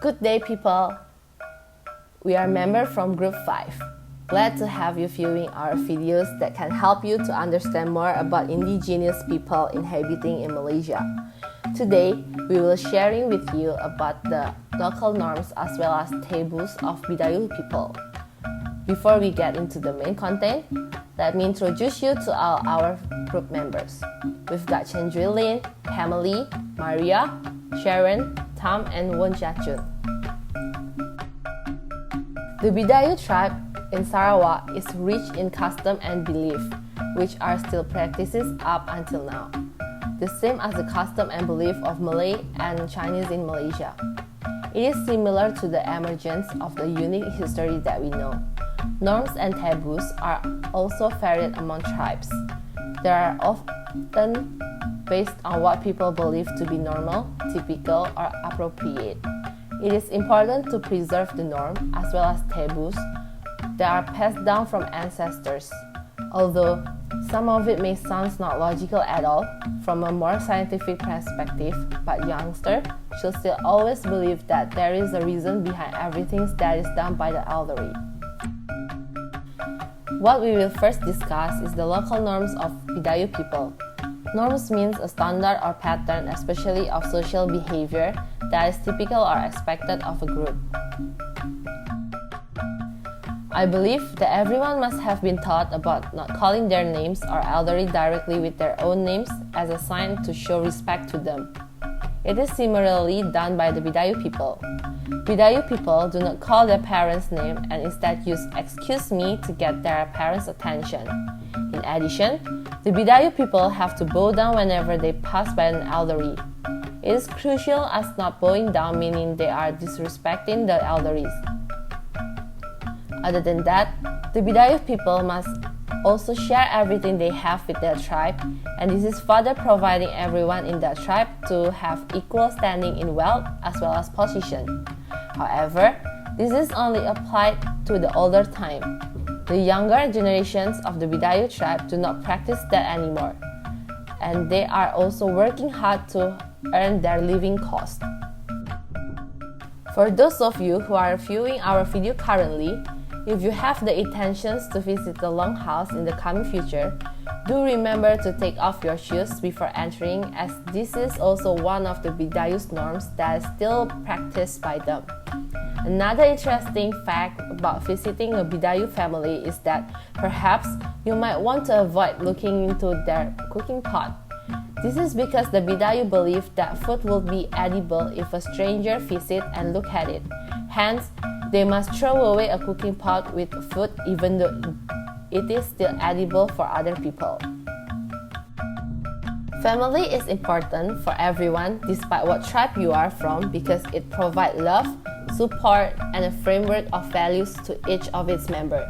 Good day, people. We are members from Group 5. Glad to have you viewing our videos that can help you to understand more about indigenous people inhabiting in Malaysia. Today, we will sharing with you about the local norms as well as taboos of Bidayuh people. Before we get into the main content, let me introduce you to our group members. We've got Cheng Jui Lin, Camelle, Maria, Sheren, Tham, and Woon Jia Chun. The Bidayuh tribe in Sarawak is rich in custom and belief, which are still practices up until now, the same as the custom and belief of Malay and Chinese in Malaysia. It is similar to the emergence of the unique history that we know. Norms and taboos are also varied among tribes. They are often based on what people believe to be normal, typical, or appropriate. It is important to preserve the norm as well as taboos that are passed down from ancestors. Although some of it may sound not logical at all from a more scientific perspective, but youngsters should still always believe that there is a reason behind everything that is done by the elderly. What we will first discuss is the local norms of Bidayuh people. Norms means a standard or pattern, especially of social behavior, that is typical or expected of a group. I believe that everyone must have been taught about not calling their names or elderly directly with their own names as a sign to show respect to them. It is similarly done by the Bidayuh people. Bidayuh people do not call their parents' name and instead use "excuse me" to get their parents' attention. In addition, the Bidayuh people have to bow down whenever they pass by an elderly. It is crucial as not bowing down meaning they are disrespecting the elderly. Other than that, the Bidayuh people must also share everything they have with their tribe, and this is further providing everyone in that tribe to have equal standing in wealth as well as position. However, this is only applied to the older time. The younger generations of the Bidayuh tribe do not practice that anymore, and they are also working hard to earn their living cost. For those of you who are viewing our video currently, if you have the intentions to visit the longhouse in the coming future, do remember to take off your shoes before entering, as this is also one of the Bidayuh's norms that is still practiced by them. Another interesting fact about visiting a Bidayuh family is that perhaps you might want to avoid looking into their cooking pot. This is because the Bidayuh believe that food will be edible if a stranger visits and look at it. Hence, they must throw away a cooking pot with food even though it is still edible for other people. Family is important for everyone despite what tribe you are from because it provides love, support, and a framework of values to each of its members.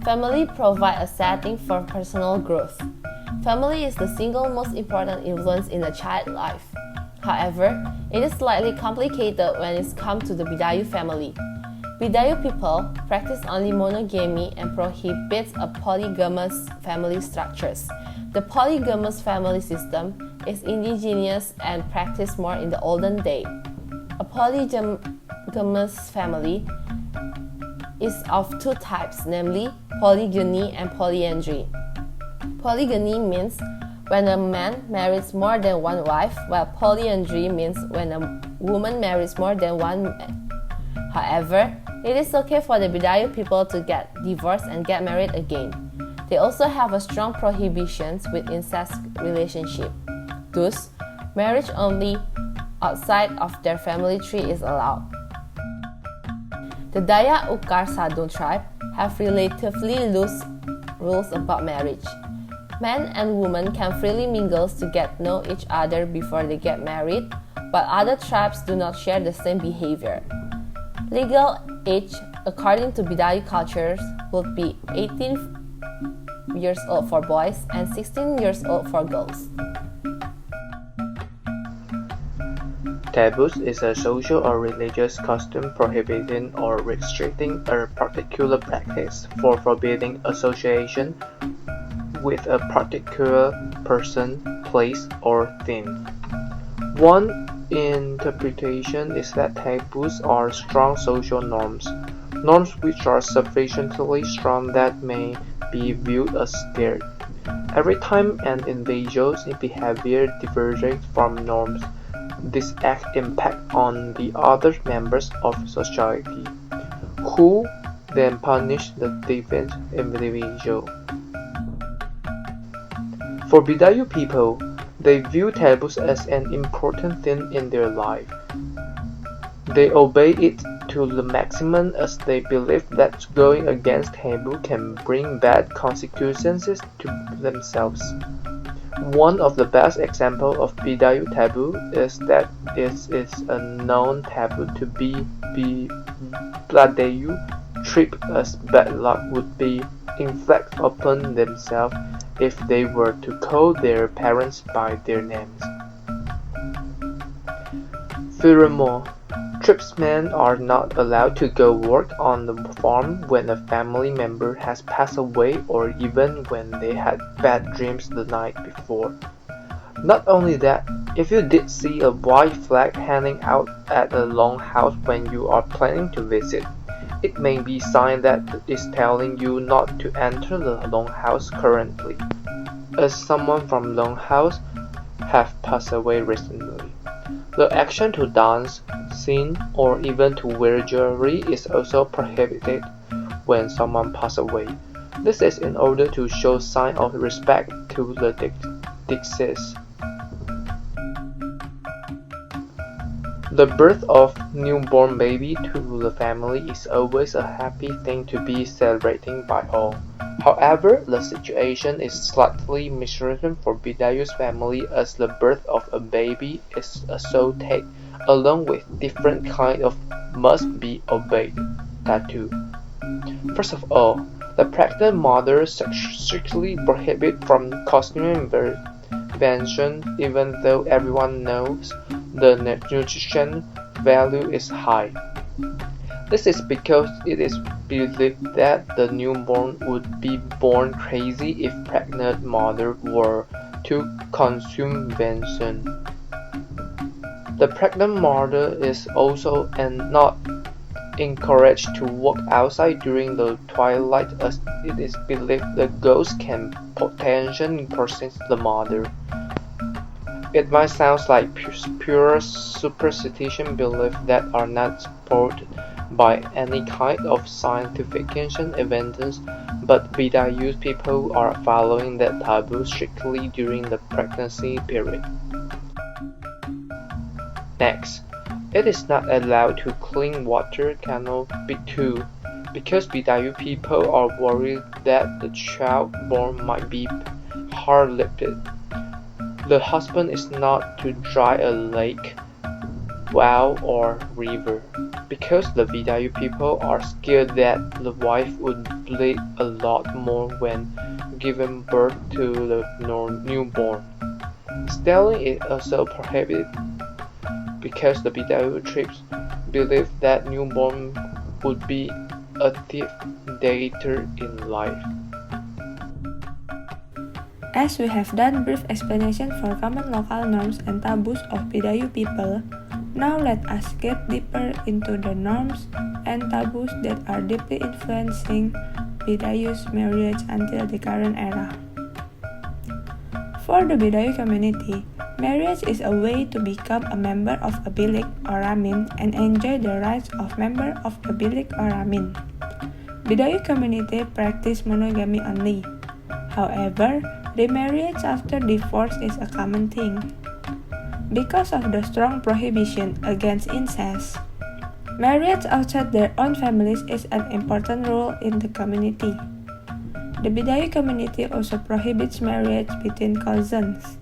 Family provides a setting for personal growth. Family is the single most important influence in a child's life. However, it is slightly complicated when it comes to the Bidayuh family. Bidayuh people practice only monogamy and prohibits a polygamous family structures. The polygamous family system is indigenous and practiced more in the olden day. A polygamous family is of two types, namely polygyny and polyandry. Polygyny means when a man marries more than one wife, while polyandry means when a woman marries more than one man. However, it is okay for the Bidayuh people to get divorced and get married again. They also have a strong prohibitions with incest relationship. Thus, marriage only outside of their family tree is allowed. The Dayak Ukar Sadun tribe have relatively loose rules about marriage. Men and women can freely mingle to get to know each other before they get married, while other tribes do not share the same behavior. Legal age, according to Bidayuh cultures, would be 18 years old for boys and 16 years old for girls. Taboos is a social or religious custom prohibiting or restricting a particular practice for forbidding association with a particular person, place, or thing. One interpretation is that taboos are strong social norms, norms which are sufficiently strong that may be viewed as scared. Every time an individual's behavior diverges from norms, this act impacts on the other members of society, who then punish the deviant individual. For Bidayuh people, they view taboos as an important thing in their life. They obey it to the maximum as they believe that going against taboo can bring bad consequences to themselves. One of the best examples of Bidayuh taboo is that it is a known taboo to be Bidayuh treat as bad luck would be inflicted upon themselves if they were to call their parents by their names. Furthermore, tribesmen are not allowed to go work on the farm when a family member has passed away or even when they had bad dreams the night before. Not only that, if you did see a white flag hanging out at a longhouse when you are planning to visit, it may be a sign that is telling you not to enter the longhouse currently, as someone from longhouse have passed away recently. The action to dance, sing, or even to wear jewelry is also prohibited when someone passes away. This is in order to show sign of respect to the deceased. The birth of newborn baby to the family is always a happy thing to be celebrated by all. However, the situation is slightly miscertain for Bidayuh's family as the birth of a baby is a soul take, along with different kind of must be obeyed tattoo. First of all, the pregnant mother is strictly prohibited from costume intervention even though everyone knows the nutrition value is high. This is because it is believed that the newborn would be born crazy if pregnant mother were to consume venison. The pregnant mother is also not encouraged to walk outside during the twilight as it is believed the ghost can potentially possess the mother. It might sound like pure superstition beliefs that are not supported by any kind of scientific evidence, but Bidayuh people are following that taboo strictly during the pregnancy period. Next, it is not allowed to clean water canal too, because Bidayuh people are worried that the child born might be hard-lipped. The husband is not to dry a lake, well or river, because the Bidayuh people are scared that the wife would bleed a lot more when giving birth to the newborn. Stealing is also prohibited because the Bidayuh tribes believe that newborn would be a thief later in life. As we have done brief explanation for common local norms and taboos of Bidayuh people, now let us get deeper into the norms and taboos that are deeply influencing Bidayuh's marriage until the current era. For the Bidayuh community, marriage is a way to become a member of a bilik or ramin and enjoy the rights of member of the bilik or ramin. Bidayuh community practice monogamy only. However, remarriage after divorce is a common thing. Because of the strong prohibition against incest, marriage outside their own families is an important rule in the community. The Bidayuh community also prohibits marriage between cousins.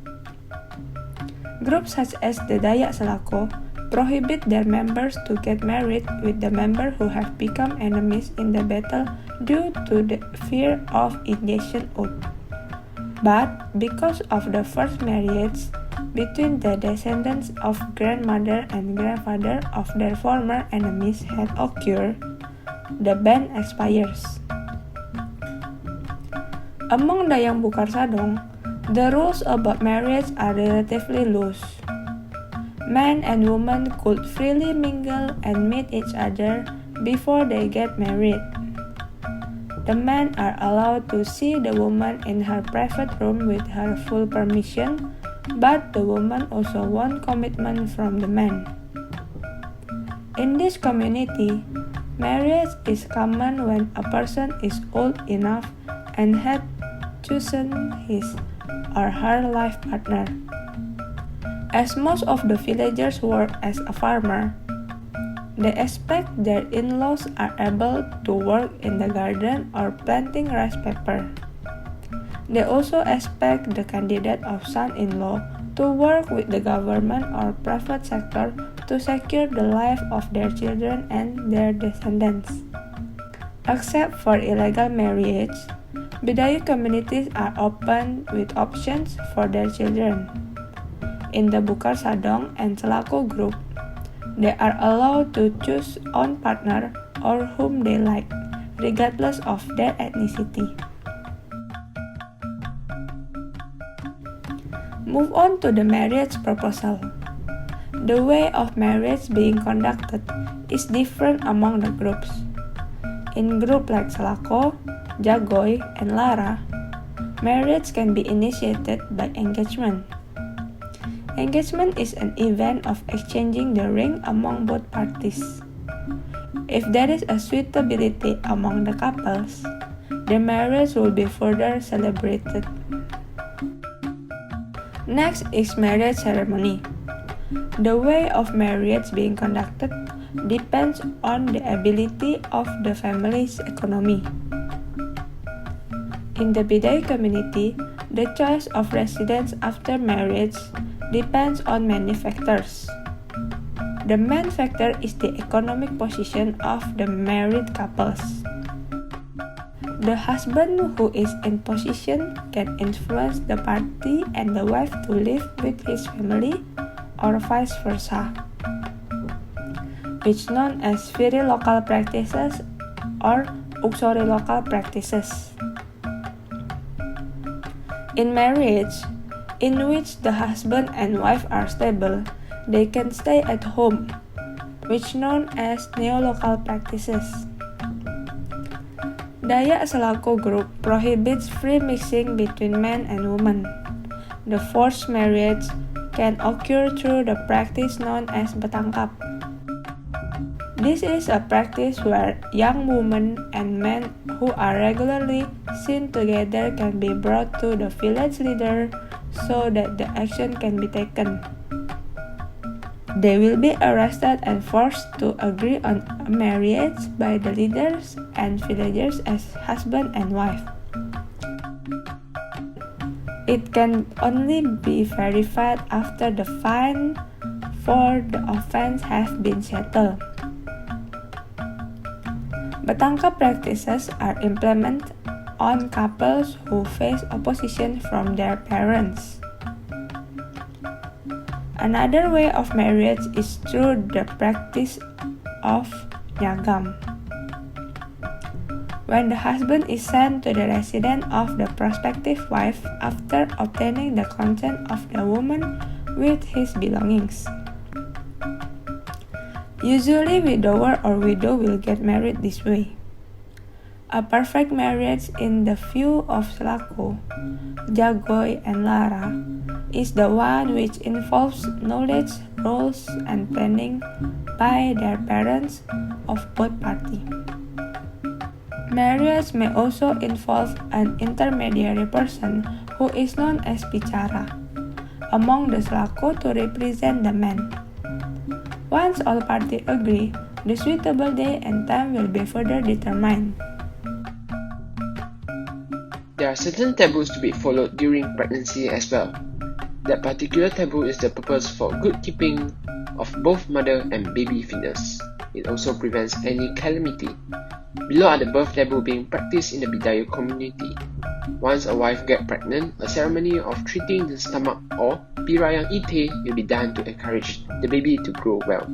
Groups such as the Dayak Selako prohibit their members to get married with the members who have become enemies in the battle due to the fear of injection oath. But because of the first marriage between the descendants of grandmother and grandfather of their former enemies had occurred, the ban expires. Among Dayang Bukar Sadong, the rules about marriage are relatively loose. men and women could freely mingle and meet each other before they get married. The men are allowed to see the woman in her private room with her full permission, but the woman also wants commitment from the man. In this community, marriage is common when a person is old enough and had chosen his or her life partner. As most of the villagers work as a farmer, they expect their in-laws are able to work in the garden or planting rice paper. They also expect the candidate of son-in-law to work with the government or private sector to secure the life of their children and their descendants. Except for illegal marriage, Bidayuh communities are open with options for their children. In the Bukar Sadong and Selako group, they are allowed to choose own partner or whom they like, regardless of their ethnicity. Move on to the marriage proposal. The way of marriage being conducted is different among the groups. In groups like Selako, Jagoy, and Lara, marriage can be initiated by engagement. Engagement is an event of exchanging the ring among both parties. If there is a suitability among the couples, the marriage will be further celebrated. Next is marriage ceremony. The way of marriage being conducted depends on the ability of the family's economy. In the Bidayuh community, the choice of residence after marriage depends on many factors. The main factor is the economic position of the married couples. The husband who is in position can influence the party and the wife to live with his family or vice versa, which is known as very local practices or uxori local practices. In marriage, in which the husband and wife are stable, they can stay at home, which is known as neo-local practices. Dayak Selako group prohibits free mixing between men and women. The forced marriage can occur through the practice known as betangkap. This is a practice where young women and men who are regularly seen together can be brought to the village leader so that the action can be taken. They will be arrested and forced to agree on a marriage by the leaders and villagers as husband and wife. It can only be verified after the fine for the offense has been settled. Betangkap practices are implemented on couples who face opposition from their parents. Another way of marriage is through the practice of nyagam. When the husband is sent to the residence of the prospective wife after obtaining the consent of the woman with his belongings. Usually, widower or widow will get married this way. A perfect marriage in the view of Selako, Jagoy, and Lara is the one which involves knowledge, roles, and planning by their parents of both parties. Marriage may also involve an intermediary person who is known as bicara among the Selako to represent the man. Once all parties agree, the suitable day and time will be further determined. There are certain taboos to be followed during pregnancy as well. That particular taboo is the purpose for good keeping of both mother and baby fetus. It also prevents any calamity. Below are the birth taboo being practiced in the Bidayuh community. Once a wife gets pregnant, a ceremony of treating the stomach or pirayang ite will be done to encourage the baby to grow well.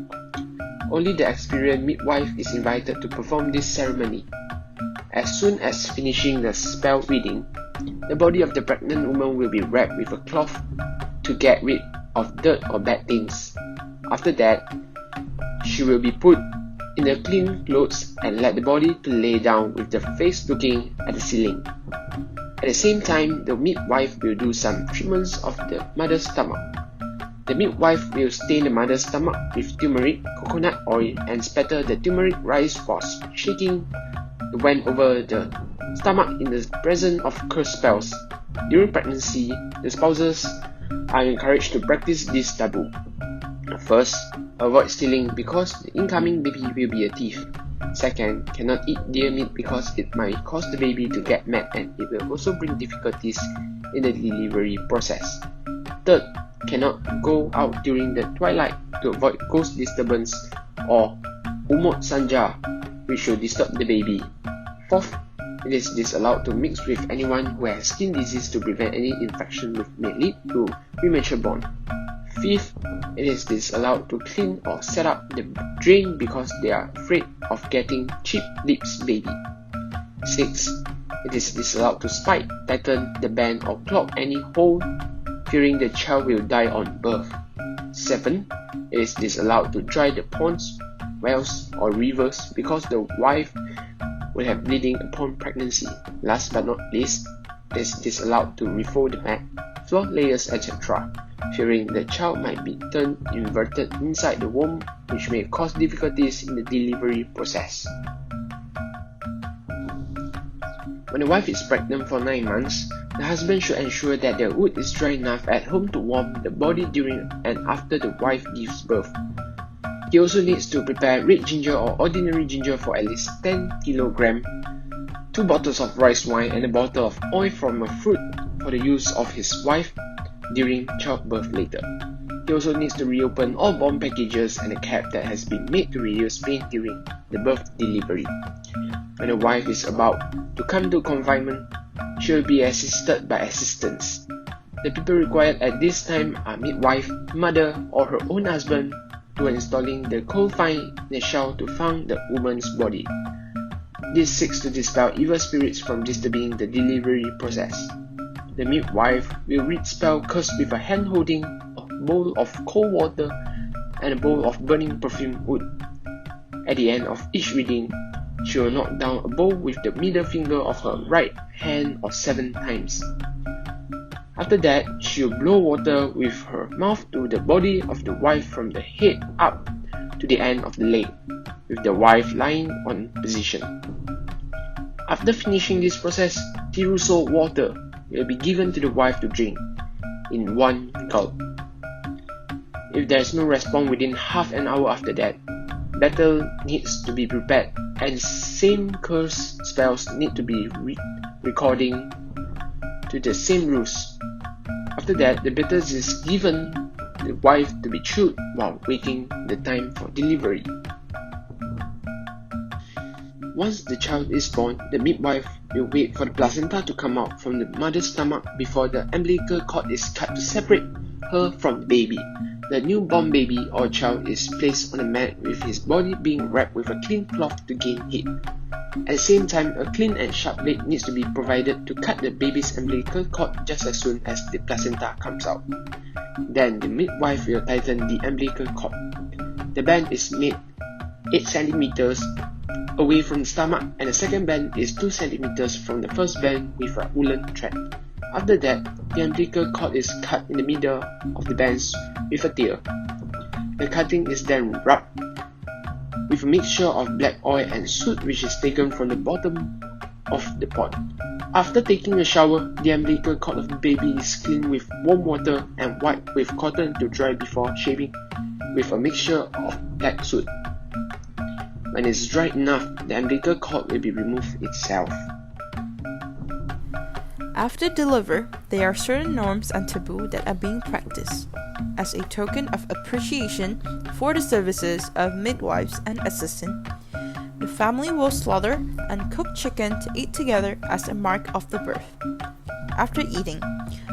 Only the experienced midwife is invited to perform this ceremony. As soon as finishing the spell reading, the body of the pregnant woman will be wrapped with a cloth to get rid of dirt or bad things. After that, she will be put in the clean clothes and let the body to lay down with the face looking at the ceiling. At the same time, the midwife will do some treatments of the mother's stomach. The midwife will stain the mother's stomach with turmeric, coconut oil, and spatter the turmeric rice whilst shaking the wand over the stomach in the presence of cursed spells. During pregnancy, the spouses are encouraged to practice this taboo. First, avoid stealing because the incoming baby will be a thief. Second, cannot eat deer meat because it might cause the baby to get mad and it will also bring difficulties in the delivery process. Third, cannot go out during the twilight to avoid ghost disturbance or umot sanja, which will disturb the baby. Fourth, it is disallowed to mix with anyone who has skin disease to prevent any infection which may lead to premature born. Fifth, it is disallowed to clean or set up the drain because they are afraid of getting chipped lips baby. Sixth, it is disallowed to spike, tighten the band or clog any hole, fearing the child will die on birth. 7. It is disallowed to dry the ponds, wells or rivers because the wife will have bleeding upon pregnancy. Last but not least, it is disallowed to refold the mat, floor layers, etc., fearing the child might be turned inverted inside the womb, which may cause difficulties in the delivery process. When the wife is pregnant for 9 months, the husband should ensure that the wood is dry enough at home to warm the body during and after the wife gives birth. He also needs to prepare red ginger or ordinary ginger for at least 10 kg, 2 bottles of rice wine and a bottle of oil from a fruit for the use of his wife during childbirth later. He also needs to reopen all bomb packages and a cap that has been made to reduce pain during the birth delivery. When the wife is about to come to confinement, she will be assisted by assistants. The people required at this time are midwife, mother, or her own husband to installing the cold fine in a shell to found the woman's body. This seeks to dispel evil spirits from disturbing the delivery process. The midwife will read spell cursed with a hand holding a bowl of cold water and a bowl of burning perfume wood. At the end of each reading, she will knock down a bowl with the middle finger of her right hand 7 times. After that, she will blow water with her mouth to the body of the wife from the head up to the end of the leg, with the wife lying on position. After finishing this process, Tiruso water will be given to the wife to drink in 1 gulp. If there is no response within half an hour after that, battle needs to be prepared and same curse spells need to be recording to the same rules. After that, the battle is given to the wife to be chewed while waiting the time for delivery. Once the child is born, the midwife will wait for the placenta to come out from the mother's stomach before the umbilical cord is cut to separate her from the baby. The newborn baby or child is placed on a mat with his body being wrapped with a clean cloth to gain heat. At the same time, a clean and sharp blade needs to be provided to cut the baby's umbilical cord just as soon as the placenta comes out. Then the midwife will tighten the umbilical cord. The band is made 8 cm away from the stomach and the second band is 2 cm from the first band with a woolen thread. After that, the umbilical cord is cut in the middle of the bands with a tear. The cutting is then rubbed with a mixture of black oil and soot which is taken from the bottom of the pot. After taking a shower, the umbilical cord of the baby is cleaned with warm water and wiped with cotton to dry before shaving with a mixture of black soot. When it's dry enough, the umbilical cord will be removed itself. After delivery, there are certain norms and taboo that are being practiced as a token of appreciation for the services of midwives and assistants. The family will slaughter and cook chicken to eat together as a mark of the birth. After eating,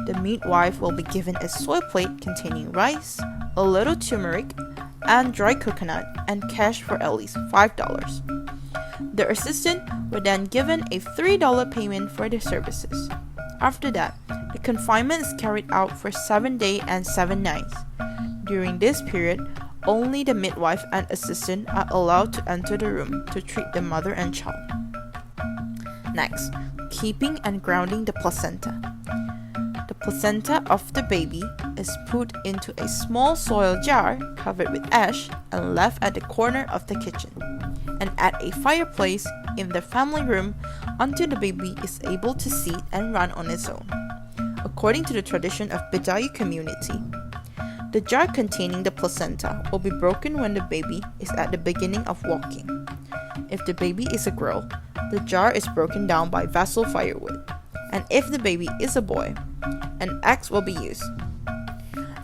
the midwife will be given a soy plate containing rice, a little turmeric, and dry coconut and cash for at least $5. The assistant will then given a $3 payment for the services. After that, the confinement is carried out for 7 days and 7 nights. During this period, only the midwife and assistant are allowed to enter the room to treat the mother and child. Next, keeping and grounding the placenta. The placenta of the baby is put into a small soil jar covered with ash and left at the corner of the kitchen, and at a fireplace in the family room until the baby is able to sit and run on its own. According to the tradition of Bidayuh community, the jar containing the placenta will be broken when the baby is at the beginning of walking. If the baby is a girl, the jar is broken down by vessel firewood, and if the baby is a boy, an axe will be used.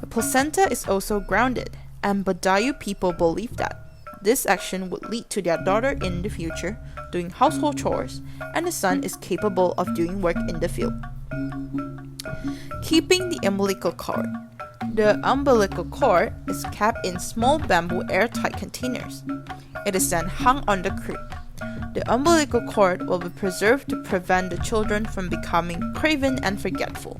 The placenta is also grounded, and Bidayuh people believe that this action would lead to their daughter in the future doing household chores, and the son is capable of doing work in the field. Keeping the umbilical cord. The umbilical cord is kept in small bamboo airtight containers. It is then hung on the crib. The umbilical cord will be preserved to prevent the children from becoming craven and forgetful.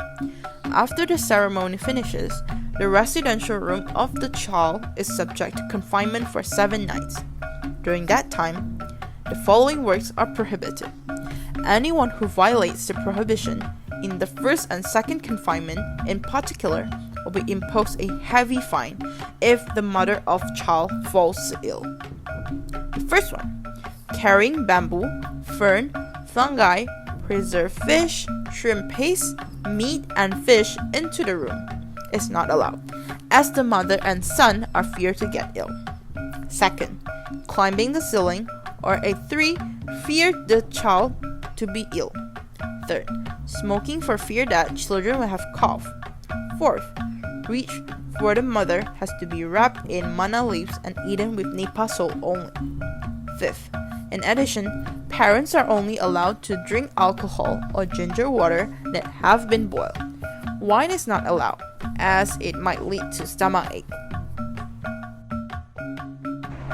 After the ceremony finishes, the residential room of the child is subject to confinement for 7 nights. During that time, the following works are prohibited. Anyone who violates the prohibition in the first and second confinement in particular will be imposed a heavy fine if the mother of child falls ill. The first one, carrying bamboo, fern, fungi, preserved fish, shrimp paste, meat, and fish into the room is not allowed, as the mother and son are feared to get ill. Second, climbing the ceiling or a tree feared the child to be ill. Third, smoking for fear that children will have cough. Fourth, reach for the mother has to be wrapped in manna leaves and eaten with nipa salt only. Fifth, in addition, parents are only allowed to drink alcohol or ginger water that have been boiled. Wine is not allowed, as it might lead to stomachache.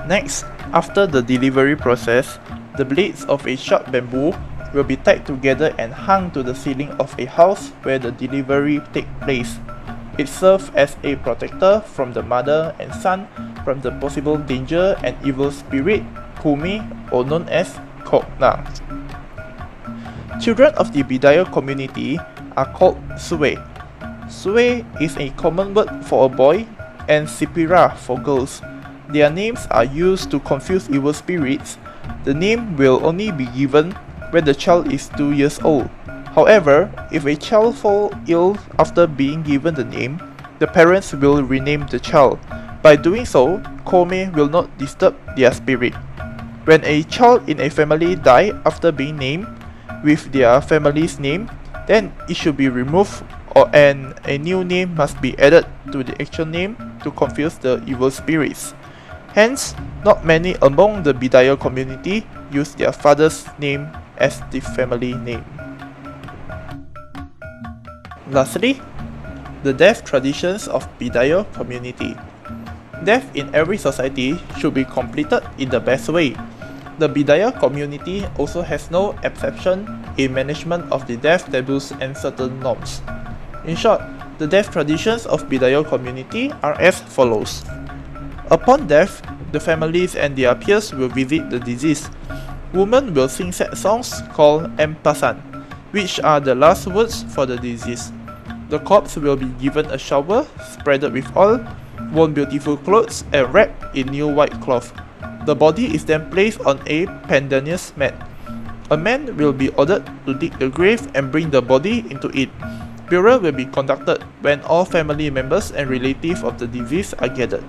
Next, after the delivery process, the blades of a short bamboo will be tied together and hung to the ceiling of a house where the delivery takes place. It serves as a protector from the mother and son from the possible danger and evil spirit, Kumi, or known as Kokna. Children of the Bidayuh community are called Sue. Sue is a common word for a boy and Sipira for girls. Their names are used to confuse evil spirits. The name will only be given when the child is 2 years old. However, if a child falls ill after being given the name, the parents will rename the child. By doing so, Kome will not disturb their spirit. When a child in a family dies after being named with their family's name, then it should be removed and a new name must be added to the actual name to confuse the evil spirits. Hence, not many among the Bidayuh community use their father's name as the family name. Lastly, the death traditions of Bidayuh community. Death in every society should be completed in the best way. The Bidayuh community also has no exception in management of the death taboos and certain norms. In short, the death traditions of Bidayuh community are as follows. Upon death, the families and their peers will visit the deceased. Women will sing sad songs called Empasan, which are the last words for the deceased. The corpse will be given a shower, spreaded with oil, worn beautiful clothes, and wrapped in new white cloth. The body is then placed on a pandanus mat. A man will be ordered to dig the grave and bring the body into it. Burial will be conducted when all family members and relatives of the deceased are gathered.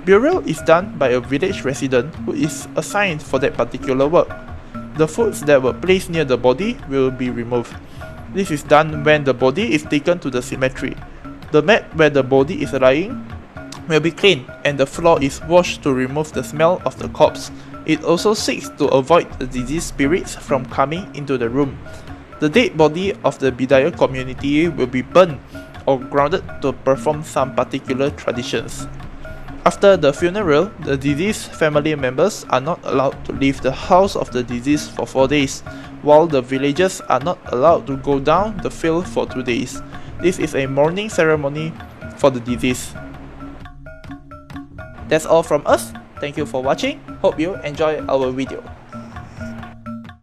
Burial is done by a village resident who is assigned for that particular work. The foods that were placed near the body will be removed. This is done when the body is taken to the cemetery. The mat where the body is lying will be cleaned and the floor is washed to remove the smell of the corpse. It also seeks to avoid the diseased spirits from coming into the room. The dead body of the Bidayuh community will be burned or grounded to perform some particular traditions. After the funeral, the deceased family members are not allowed to leave the house of the deceased for 4 days, while the villagers are not allowed to go down the field for 2 days. This is a mourning ceremony for the deceased. That's all from us. Thank you for watching. Hope you enjoy our video.